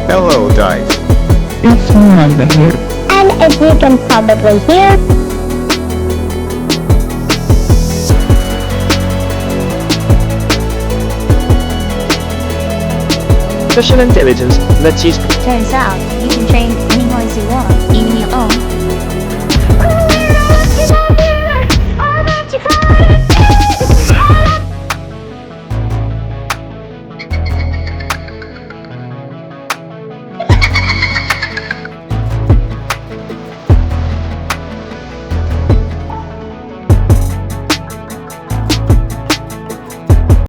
Hello, Dice. It's Miranda here. And as you can probably hear, Artificial intelligence lets you Turns out, you can train